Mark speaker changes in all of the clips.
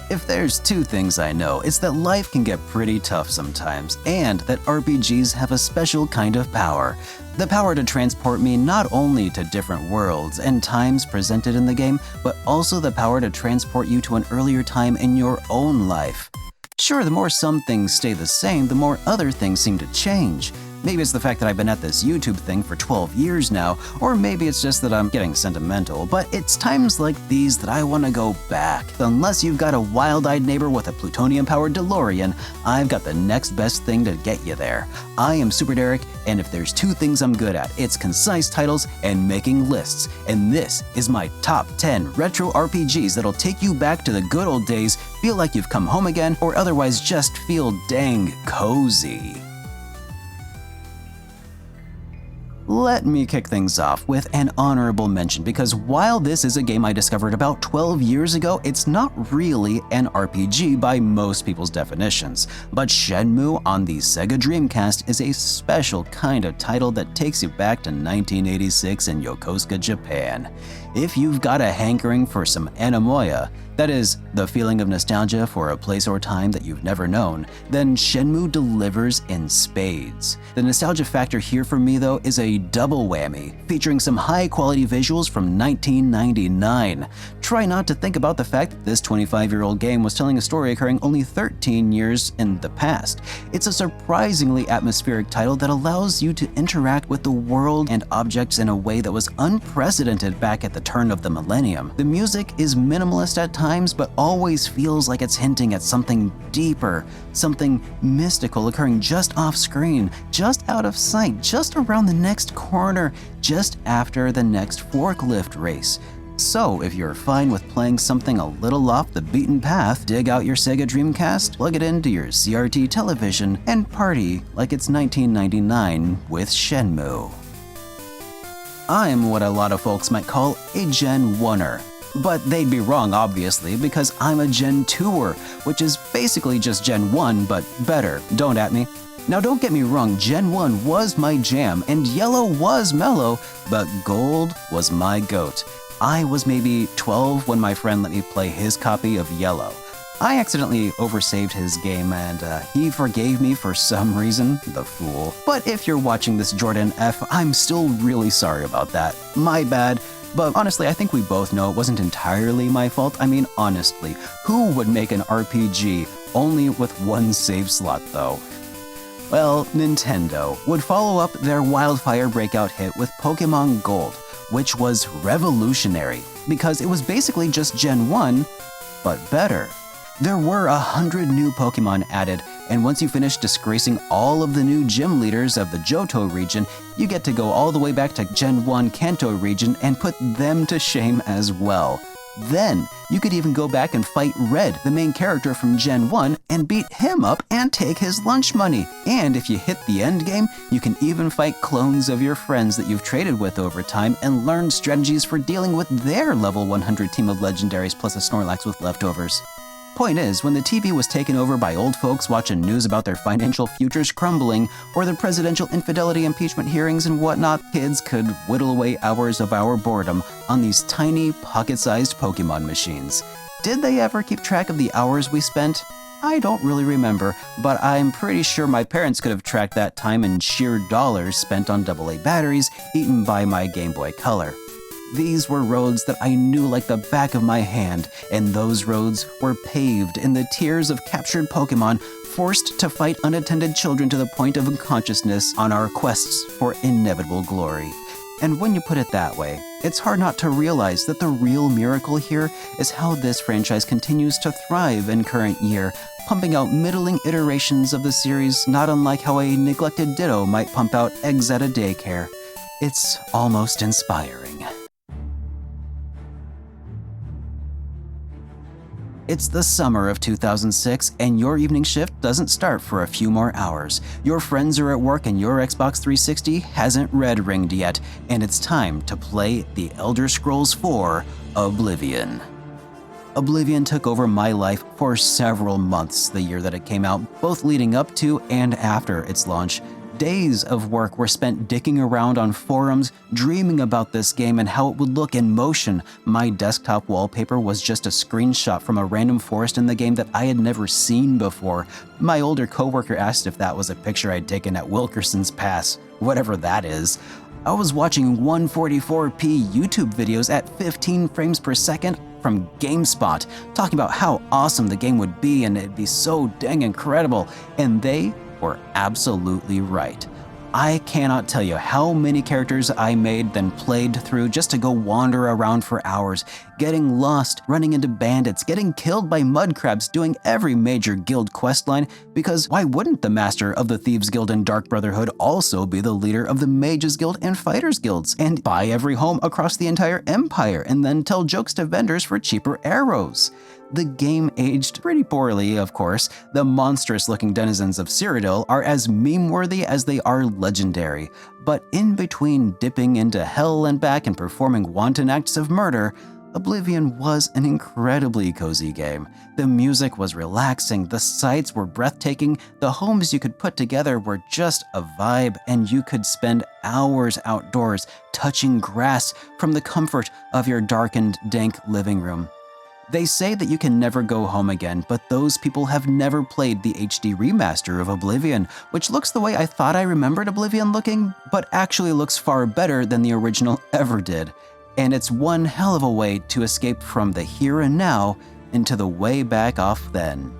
Speaker 1: If there's two things I know, it's that life can get pretty tough sometimes, and that RPGs have a special kind of power. The power to transport me not only to different worlds and times presented in the game, but also the power to transport you to an earlier time in your own life. Sure, the more some things stay the same, the more other things seem to change. Maybe it's the fact that I've been at this YouTube thing for 12 years now, or maybe it's just that I'm getting sentimental, but it's times like these that I want to go back. Unless you've got a wild-eyed neighbor with a plutonium-powered DeLorean, I've got the next best thing to get you there. I am SuperDerek, and if there's two things I'm good at, it's concise titles and making lists. And this is my top 10 retro RPGs that'll take you back to the good old days, feel like you've come home again, or otherwise just feel dang cozy. Let me kick things off with an honorable mention, because while this is a game I discovered about 12 years ago, it's not really an RPG by most people's definitions. But Shenmue on the Sega Dreamcast is a special kind of title that takes you back to 1986 in Yokosuka, Japan. If you've got a hankering for some anemoia, that is, the feeling of nostalgia for a place or time that you've never known, then Shenmue delivers in spades. The nostalgia factor here for me, though, is a double whammy, featuring some high-quality visuals from 1999. Try not to think about the fact that this 25-year-old game was telling a story occurring only 13 years in the past. It's a surprisingly atmospheric title that allows you to interact with the world and objects in a way that was unprecedented back at the turn of the millennium. The music is minimalist at times, but always feels like it's hinting at something deeper, something mystical occurring just off screen, just out of sight, just around the next corner, just after the next forklift race. So if you're fine with playing something a little off the beaten path, dig out your Sega Dreamcast, plug it into your CRT television, and party like it's 1999 with Shenmue. I'm what a lot of folks might call a Gen 1er. But they'd be wrong, obviously, because I'm a Gen 2er, which is basically just Gen 1, but better. Don't at me. Now don't get me wrong, Gen 1 was my jam, and yellow was mellow, but gold was my goat. I was maybe 12 when my friend let me play his copy of yellow. I accidentally oversaved his game, and he forgave me for some reason, the fool. But if you're watching this, Jordan F., I'm still really sorry about that. My bad. But honestly, I think we both know it wasn't entirely my fault. I mean, honestly, who would make an RPG only with one save slot, though? Well, Nintendo would follow up their wildfire breakout hit with Pokemon Gold, which was revolutionary, because it was basically just Gen 1, but better. There were 100 new Pokemon added, and once you finish disgracing all of the new gym leaders of the Johto region, you get to go all the way back to Gen 1 Kanto region and put them to shame as well. Then, you could even go back and fight Red, the main character from Gen 1, and beat him up and take his lunch money. And if you hit the end game, you can even fight clones of your friends that you've traded with over time and learn strategies for dealing with their level 100 team of legendaries plus a Snorlax with leftovers. Point is, when the TV was taken over by old folks watching news about their financial futures crumbling, or the presidential infidelity impeachment hearings and whatnot, kids could whittle away hours of our boredom on these tiny, pocket-sized Pokemon machines. Did they ever keep track of the hours we spent? I don't really remember, but I'm pretty sure my parents could have tracked that time in sheer dollars spent on AA batteries eaten by my Game Boy Color. These were roads that I knew like the back of my hand, and those roads were paved in the tears of captured Pokemon forced to fight unattended children to the point of unconsciousness on our quests for inevitable glory. And when you put it that way, it's hard not to realize that the real miracle here is how this franchise continues to thrive in current year, pumping out middling iterations of the series not unlike how a neglected Ditto might pump out eggs at a daycare. It's almost inspiring. It's the summer of 2006, and your evening shift doesn't start for a few more hours. Your friends are at work and your Xbox 360 hasn't red-ringed yet, and it's time to play The Elder Scrolls IV: Oblivion. Oblivion took over my life for several months the year that it came out, both leading up to and after its launch. Days of work were spent dicking around on forums, dreaming about this game and how it would look in motion. My desktop wallpaper was just a screenshot from a random forest in the game that I had never seen before. My older coworker asked if that was a picture I'd taken at Wilkerson's Pass, whatever that is. I was watching 144p YouTube videos at 15 frames per second from GameSpot, talking about how awesome the game would be and it'd be so dang incredible, and they were absolutely right. I cannot tell you how many characters I made then played through just to go wander around for hours, getting lost, running into bandits, getting killed by mud crabs, doing every major guild questline, because why wouldn't the master of the Thieves Guild and Dark Brotherhood also be the leader of the Mages Guild and Fighters Guilds, and buy every home across the entire empire and then tell jokes to vendors for cheaper arrows? The game aged pretty poorly, of course. The monstrous-looking denizens of Cyrodiil are as meme-worthy as they are legendary. But in between dipping into hell and back and performing wanton acts of murder, Oblivion was an incredibly cozy game. The music was relaxing, the sights were breathtaking, the homes you could put together were just a vibe, and you could spend hours outdoors touching grass from the comfort of your darkened, dank living room. They say that you can never go home again, but those people have never played the HD remaster of Oblivion, which looks the way I thought I remembered Oblivion looking, but actually looks far better than the original ever did. And it's one hell of a way to escape from the here and now into the way back off then.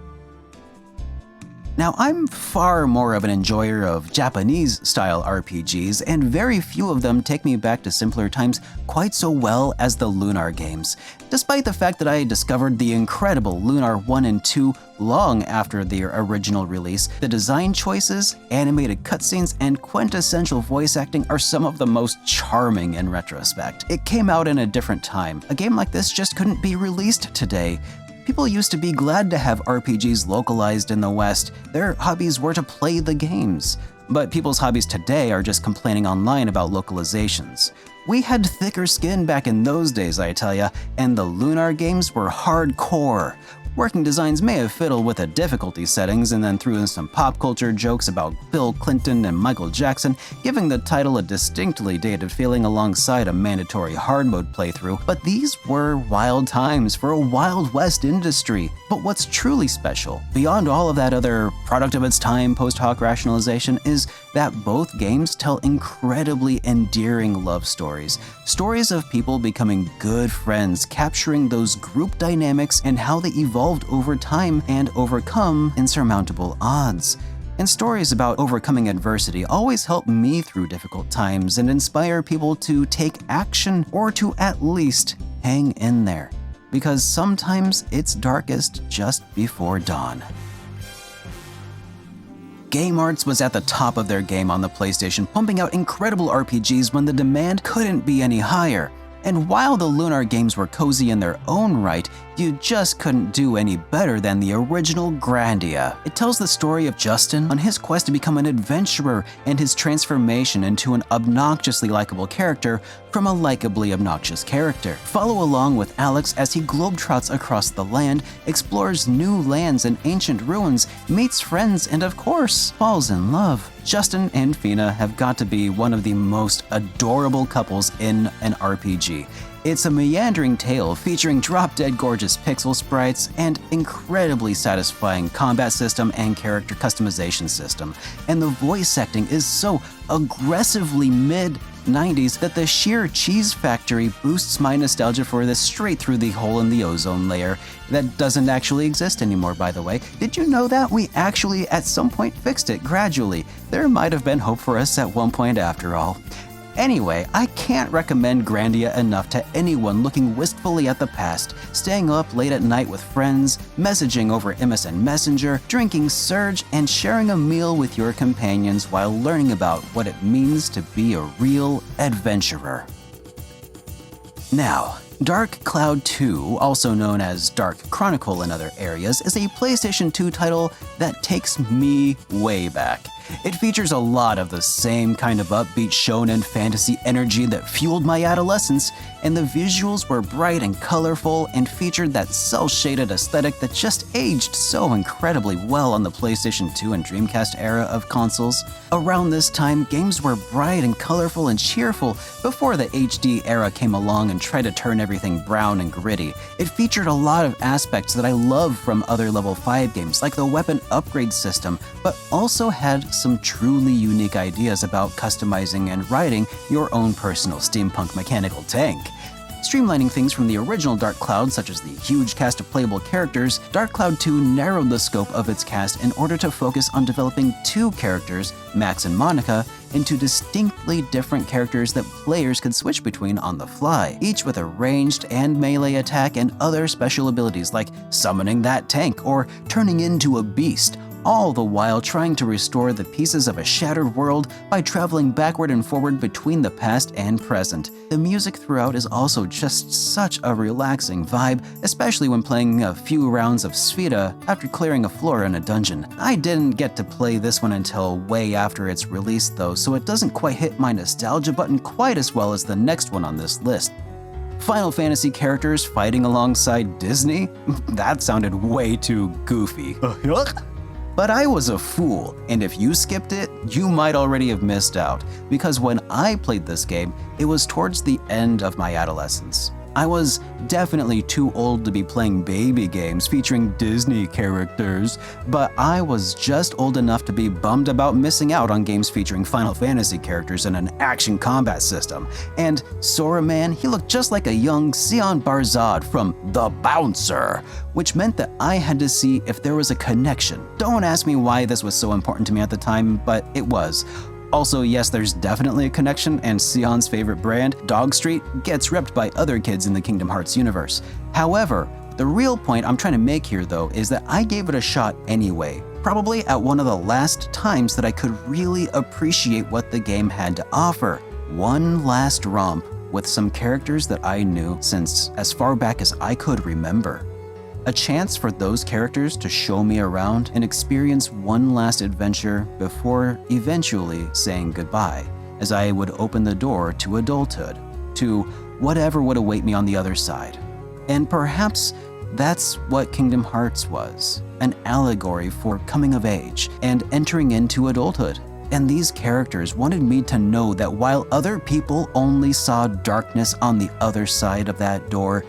Speaker 1: Now, I'm far more of an enjoyer of Japanese-style RPGs, and very few of them take me back to simpler times quite so well as the Lunar games. Despite the fact that I discovered the incredible Lunar 1 and 2 long after their original release, the design choices, animated cutscenes, and quintessential voice acting are some of the most charming in retrospect. It came out in a different time. A game like this just couldn't be released today. People used to be glad to have RPGs localized in the West. Their hobbies were to play the games. But people's hobbies today are just complaining online about localizations. We had thicker skin back in those days, I tell ya, and the Lunar games were hardcore. Working Designs may have fiddled with the difficulty settings and then threw in some pop culture jokes about Bill Clinton and Michael Jackson, giving the title a distinctly dated feeling alongside a mandatory hard mode playthrough, but these were wild times for a Wild West industry. But what's truly special, beyond all of that other product of its time post hoc rationalization, is that both games tell incredibly endearing love stories. Stories of people becoming good friends, capturing those group dynamics and how they evolved over time and overcome insurmountable odds. And stories about overcoming adversity always help me through difficult times and inspire people to take action or to at least hang in there. Because sometimes it's darkest just before dawn. Game Arts was at the top of their game on the PlayStation, pumping out incredible RPGs when the demand couldn't be any higher. And while the Lunar games were cozy in their own right, you just couldn't do any better than the original Grandia. It tells the story of Justin on his quest to become an adventurer and his transformation into an obnoxiously likable character from a likably obnoxious character. Follow along with Alex as he globetrots across the land, explores new lands and ancient ruins, meets friends, and of course, falls in love. Justin and Fina have got to be one of the most adorable couples in an RPG. It's a meandering tale featuring drop-dead gorgeous pixel sprites and incredibly satisfying combat system and character customization system. And the voice acting is so aggressively mid-90s that the sheer cheese factory boosts my nostalgia for this straight through the hole in the ozone layer. That doesn't actually exist anymore, by the way. Did you know that? We actually at some point fixed it gradually. There might have been hope for us at one point after all. Anyway, I can't recommend Grandia enough to anyone looking wistfully at the past, staying up late at night with friends, messaging over MSN Messenger, drinking Surge, and sharing a meal with your companions while learning about what it means to be a real adventurer. Now, Dark Cloud 2, also known as Dark Chronicle in other areas, is a PlayStation 2 title that takes me way back. It features a lot of the same kind of upbeat shonen fantasy energy that fueled my adolescence, and the visuals were bright and colorful and featured that cel-shaded aesthetic that just aged so incredibly well on the PlayStation 2 and Dreamcast era of consoles. Around this time, games were bright and colorful and cheerful before the HD era came along and tried to turn everything brown and gritty. It featured a lot of aspects that I love from other Level 5 games, like the weapon upgrade system, but also had some truly unique ideas about customizing and riding your own personal steampunk mechanical tank. Streamlining things from the original Dark Cloud, such as the huge cast of playable characters, Dark Cloud 2 narrowed the scope of its cast in order to focus on developing two characters, Max and Monica, into distinctly different characters that players could switch between on the fly, each with a ranged and melee attack and other special abilities like summoning that tank or turning into a beast, all the while trying to restore the pieces of a shattered world by traveling backward and forward between the past and present. The music throughout is also just such a relaxing vibe, especially when playing a few rounds of Sphera after clearing a floor in a dungeon. I didn't get to play this one until way after its release though, so it doesn't quite hit my nostalgia button quite as well as the next one on this list. Final Fantasy characters fighting alongside Disney? That sounded way too goofy. But I was a fool, and if you skipped it, you might already have missed out, because when I played this game, it was towards the end of my adolescence. I was definitely too old to be playing baby games featuring Disney characters, but I was just old enough to be bummed about missing out on games featuring Final Fantasy characters and an action combat system. And Sora Man, he looked just like a young Sion Barzad from The Bouncer, which meant that I had to see if there was a connection. Don't ask me why this was so important to me at the time, but it was. Also, yes, there's definitely a connection, and Sion's favorite brand, Dog Street, gets repped by other kids in the Kingdom Hearts universe. However, the real point I'm trying to make here though is that I gave it a shot anyway, probably at one of the last times that I could really appreciate what the game had to offer. One last romp with some characters that I knew since as far back as I could remember. A chance for those characters to show me around and experience one last adventure before eventually saying goodbye, as I would open the door to adulthood, to whatever would await me on the other side. And perhaps that's what Kingdom Hearts was, an allegory for coming of age and entering into adulthood. And these characters wanted me to know that while other people only saw darkness on the other side of that door,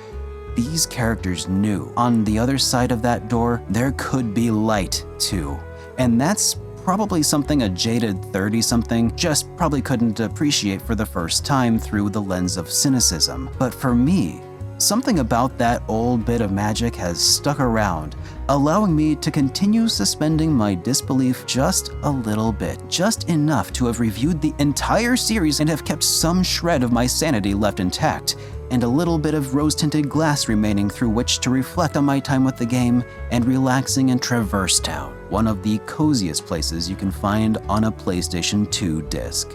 Speaker 1: these characters knew on the other side of that door, there could be light too. And that's probably something a jaded 30-something just probably couldn't appreciate for the first time through the lens of cynicism. But for me, something about that old bit of magic has stuck around, allowing me to continue suspending my disbelief just a little bit, just enough to have reviewed the entire series and have kept some shred of my sanity left intact, and a little bit of rose-tinted glass remaining through which to reflect on my time with the game and relaxing in Traverse Town, one of the coziest places you can find on a PlayStation 2 disc.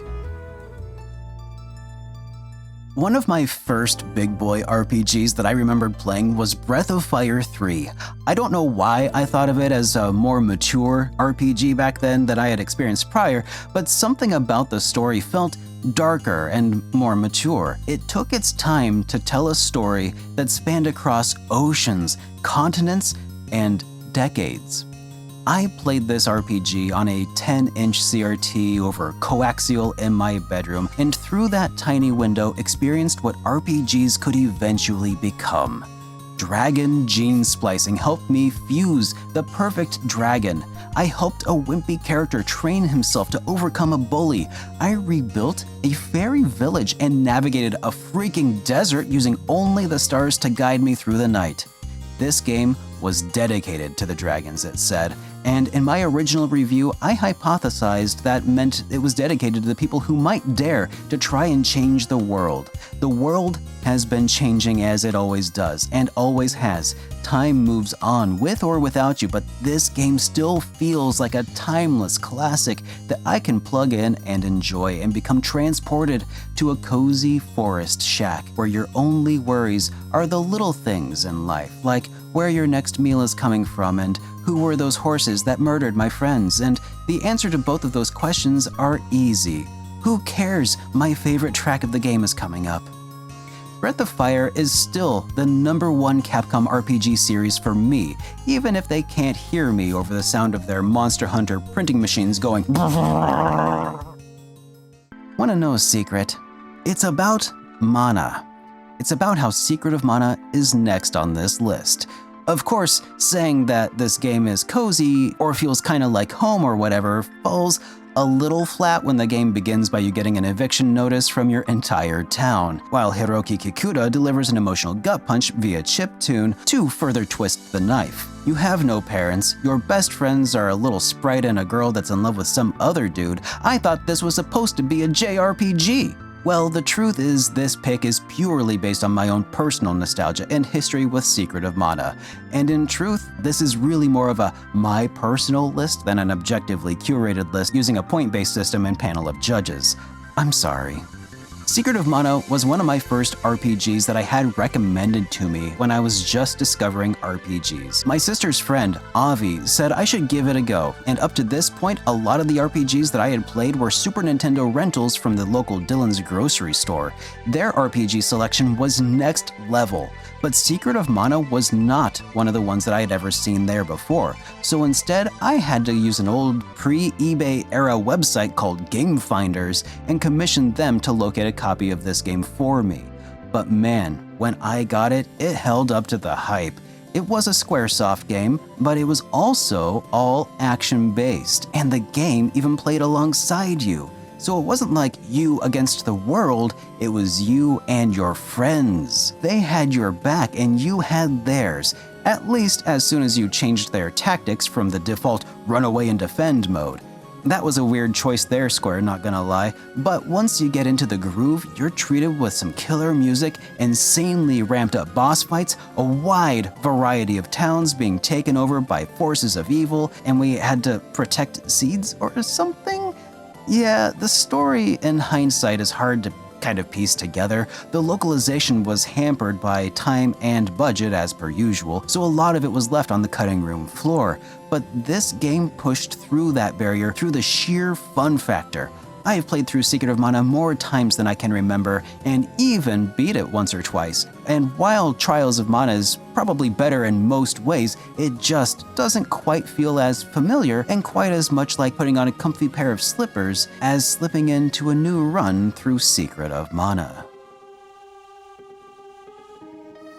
Speaker 1: One of my first big boy RPGs that I remembered playing was Breath of Fire 3. I don't know why I thought of it as a more mature RPG back then than I had experienced prior, but something about the story felt darker and more mature. It took its time to tell a story that spanned across oceans, continents, and decades. I played this RPG on a 10-inch CRT over coaxial in my bedroom, and through that tiny window experienced what RPGs could eventually become. Dragon gene splicing helped me fuse the perfect dragon. I helped a wimpy character train himself to overcome a bully. I rebuilt a fairy village and navigated a freaking desert using only the stars to guide me through the night. This game was dedicated to the dragons, it said, and in my original review, I hypothesized that meant it was dedicated to the people who might dare to try and change the world. The world has been changing as it always does, and always has. Time moves on with or without you, but this game still feels like a timeless classic that I can plug in and enjoy and become transported to a cozy forest shack where your only worries are the little things in life, like where your next meal is coming from, and who were those horses that murdered my friends, and the answer to both of those questions are easy. Who cares? My favorite track of the game is coming up. Breath of Fire is still the #1 Capcom RPG series for me, even if they can't hear me over the sound of their Monster Hunter printing machines going. Wanna know a secret? It's about mana. It's about how Secret of Mana is next on this list. Of course, saying that this game is cozy or feels kinda like home or whatever falls a little flat when the game begins by you getting an eviction notice from your entire town, while Hiroki Kikuta delivers an emotional gut punch via chiptune to further twist the knife. You have no parents, your best friends are a little sprite and a girl that's in love with some other dude. I thought this was supposed to be a JRPG. Well, the truth is this pick is purely based on my own personal nostalgia and history with Secret of Mana. And in truth, this is really more of a my personal list than an objectively curated list using a point-based system and panel of judges. I'm sorry. Secret of Mana was one of my first RPGs that I had recommended to me when I was just discovering RPGs. My sister's friend, Avi, said I should give it a go, and up to this point, a lot of the RPGs that I had played were Super Nintendo rentals from the local Dillon's grocery store. Their RPG selection was next level, but Secret of Mana was not one of the ones that I had ever seen there before. So instead, I had to use an old pre-eBay era website called Game Finders and commission them to locate a copy of this game for me. But man, when I got it, it held up to the hype. It was a Squaresoft game, but it was also all action-based, and the game even played alongside you. So it wasn't like you against the world, it was you and your friends. They had your back and you had theirs, at least as soon as you changed their tactics from the default run away and defend mode. That was a weird choice there, Square, not gonna lie, but once you get into the groove, you're treated with some killer music, insanely ramped up boss fights, a wide variety of towns being taken over by forces of evil, and we had to protect seeds or something? Yeah, the story in hindsight is hard to kind of piece together. The localization was hampered by time and budget as per usual, so a lot of it was left on the cutting room floor. But this game pushed through that barrier through the sheer fun factor. I have played through Secret of Mana more times than I can remember, and even beat it once or twice. And while Trials of Mana is probably better in most ways, it just doesn't quite feel as familiar and quite as much like putting on a comfy pair of slippers as slipping into a new run through Secret of Mana.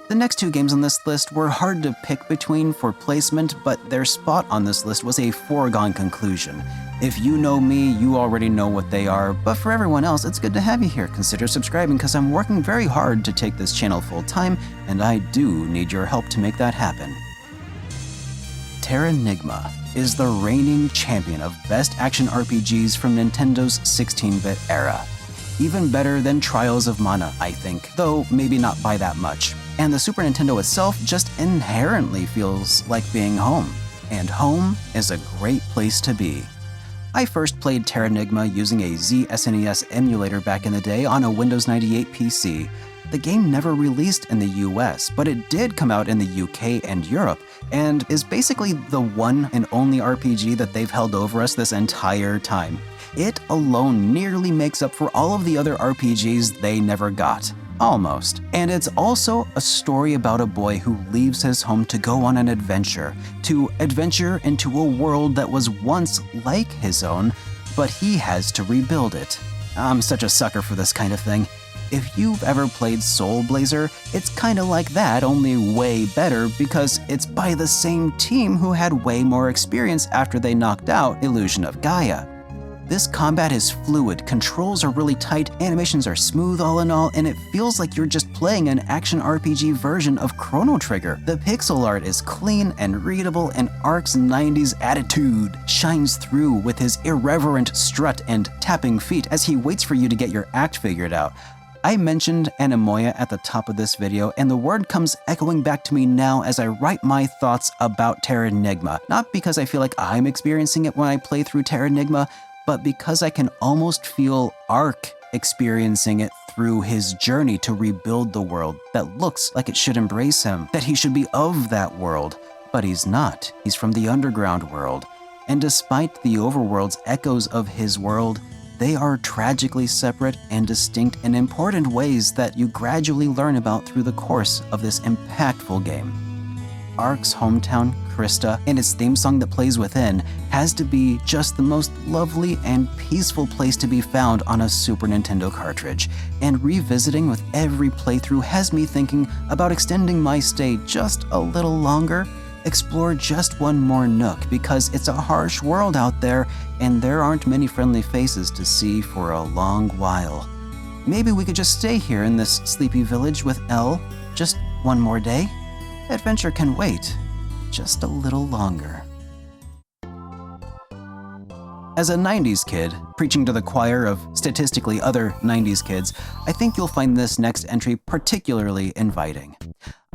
Speaker 1: The next two games on this list were hard to pick between for placement, but their spot on this list was a foregone conclusion. If you know me, you already know what they are, but for everyone else, it's good to have you here. Consider subscribing because I'm working very hard to take this channel full time, and I do need your help to make that happen. Terranigma is the reigning champion of best action RPGs from Nintendo's 16-bit era. Even better than Trials of Mana, I think, though maybe not by that much. And the Super Nintendo itself just inherently feels like being home. And home is a great place to be. I first played Terranigma using a ZSNES emulator back in the day on a Windows 98 PC. The game never released in the US, but it did come out in the UK and Europe, and is basically the one and only RPG that they've held over us this entire time. It alone nearly makes up for all of the other RPGs they never got. Almost. And it's also a story about a boy who leaves his home to go on an adventure, to adventure into a world that was once like his own, but he has to rebuild it. I'm such a sucker for this kind of thing. If you've ever played Soul Blazer, it's kinda like that, only way better because it's by the same team who had way more experience after they knocked out Illusion of Gaia. This combat is fluid, controls are really tight, animations are smooth all in all, and it feels like you're just playing an action RPG version of Chrono Trigger. The pixel art is clean and readable, and Ark's 90s attitude shines through with his irreverent strut and tapping feet as he waits for you to get your act figured out. I mentioned Anemoia at the top of this video, and the word comes echoing back to me now as I write my thoughts about Terranigma. Not because I feel like I'm experiencing it when I play through Terranigma, but because I can almost feel Ark experiencing it through his journey to rebuild the world that looks like it should embrace him, that he should be of that world. But he's not. He's from the underground world. And despite the overworld's echoes of his world, they are tragically separate and distinct in important ways that you gradually learn about through the course of this impactful game. Ark's hometown, Krista, and its theme song that plays within has to be just the most lovely and peaceful place to be found on a Super Nintendo cartridge, and revisiting with every playthrough has me thinking about extending my stay just a little longer, explore just one more nook because it's a harsh world out there and there aren't many friendly faces to see for a long while. Maybe we could just stay here in this sleepy village with Elle just one more day? Adventure can wait just a little longer. As a 90s kid, preaching to the choir of statistically other 90s kids, I think you'll find this next entry particularly inviting.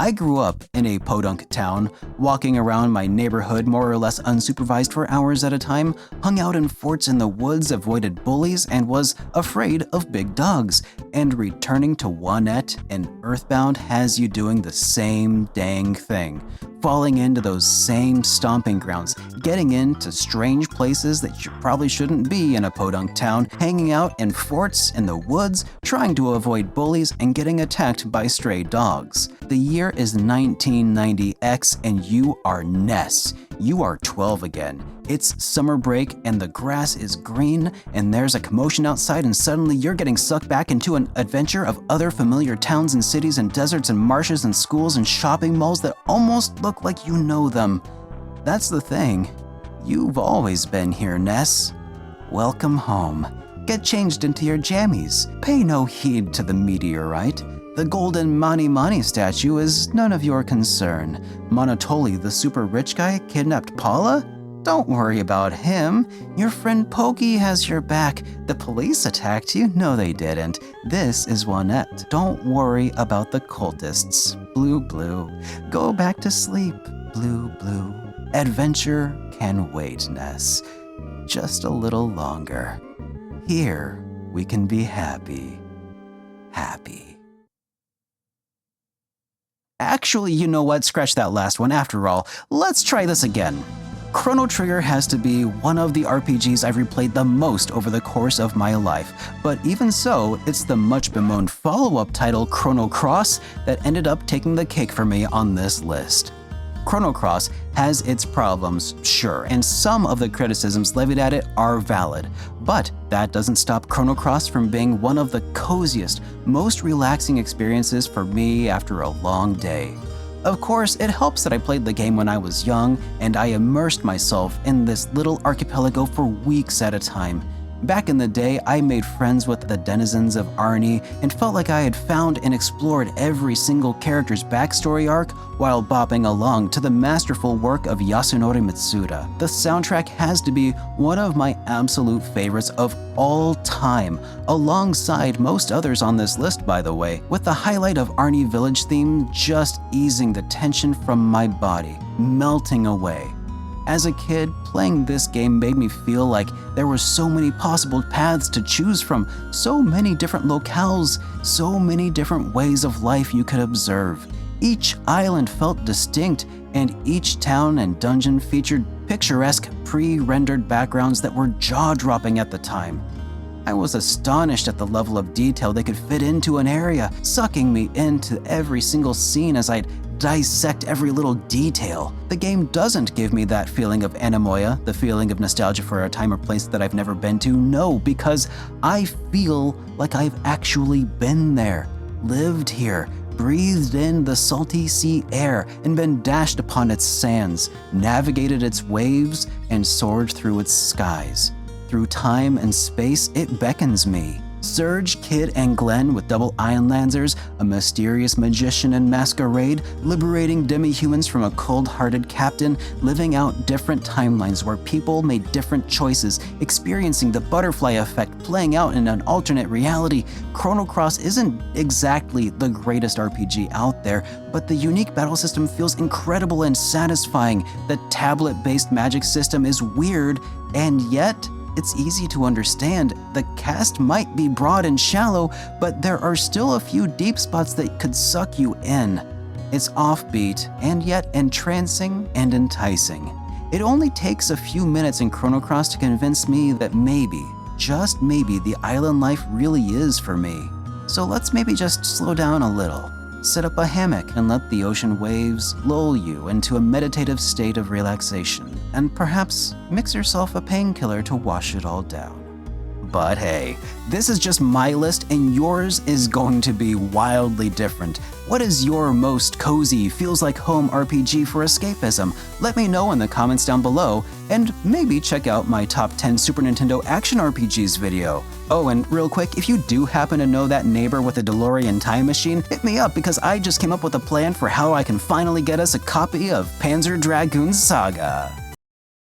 Speaker 1: I grew up in a podunk town, walking around my neighborhood more or less unsupervised for hours at a time, hung out in forts in the woods, avoided bullies, and was afraid of big dogs. And returning to Juanette and Earthbound has you doing the same dang thing. Falling into those same stomping grounds, getting into strange places that you probably shouldn't be in a podunk town, hanging out in forts in the woods, trying to avoid bullies, and getting attacked by stray dogs. The year is 1990X and you are Ness. You are 12 again. It's summer break and the grass is green and there's a commotion outside and suddenly you're getting sucked back into an adventure of other familiar towns and cities and deserts and marshes and schools and shopping malls that almost look like you know them. That's the thing. You've always been here, Ness. Welcome home. Get changed into your jammies. Pay no heed to the meteorite. The golden Mani Mani statue is none of your concern. Monotoli, the super rich guy, kidnapped Paula? Don't worry about him. Your friend Pokey has your back. The police attacked you? No, they didn't. This is Juanette. Don't worry about the cultists. Blue, blue. Go back to sleep. Blue, blue. Adventure can wait, Ness. Just a little longer. Here, we can be happy. Happy. Actually, you know what? Scratch that last one. After all, let's try this again. Chrono Trigger has to be one of the RPGs I've replayed the most over the course of my life, but even so, it's the much bemoaned follow-up title Chrono Cross that ended up taking the cake for me on this list. Chrono Cross has its problems, sure, and some of the criticisms levied at it are valid, but that doesn't stop Chrono Cross from being one of the coziest, most relaxing experiences for me after a long day. Of course, it helps that I played the game when I was young, and I immersed myself in this little archipelago for weeks at a time. Back in the day, I made friends with the denizens of Arnie and felt like I had found and explored every single character's backstory arc while bopping along to the masterful work of Yasunori Mitsuda. The soundtrack has to be one of my absolute favorites of all time, alongside most others on this list, by the way, with the highlight of Arnie Village theme just easing the tension from my body, melting away. As a kid, playing this game made me feel like there were so many possible paths to choose from, so many different locales, so many different ways of life you could observe. Each island felt distinct, and each town and dungeon featured picturesque, pre-rendered backgrounds that were jaw-dropping at the time. I was astonished at the level of detail they could fit into an area, sucking me into every single scene as I'd dissect every little detail. The game doesn't give me that feeling of anemoia, the feeling of nostalgia for a time or place that I've never been to, no, because I feel like I've actually been there, lived here, breathed in the salty sea air, and been dashed upon its sands, navigated its waves, and soared through its skies. Through time and space, it beckons me. Surge, Kid, and Glenn with double Iron Lancers, a mysterious magician in masquerade, liberating demi-humans from a cold-hearted captain, living out different timelines where people made different choices, experiencing the butterfly effect playing out in an alternate reality. Chrono Cross isn't exactly the greatest RPG out there, but the unique battle system feels incredible and satisfying. The tablet-based magic system is weird, and yet It's easy to understand. The cast might be broad and shallow, but there are still a few deep spots that could suck you in. It's offbeat and yet entrancing and enticing. It only takes a few minutes in Chrono Cross to convince me that maybe, just maybe, the island life really is for me. So let's maybe just slow down a little. Set up a hammock and let the ocean waves lull you into a meditative state of relaxation, and perhaps mix yourself a painkiller to wash it all down. But hey, this is just my list and yours is going to be wildly different. What is your most cozy, feels like home RPG for escapism? Let me know in the comments down below, and maybe check out my top 10 Super Nintendo action RPGs video. Oh, and real quick, if you do happen to know that neighbor with a DeLorean time machine, hit me up because I just came up with a plan for how I can finally get us a copy of Panzer Dragoon Saga.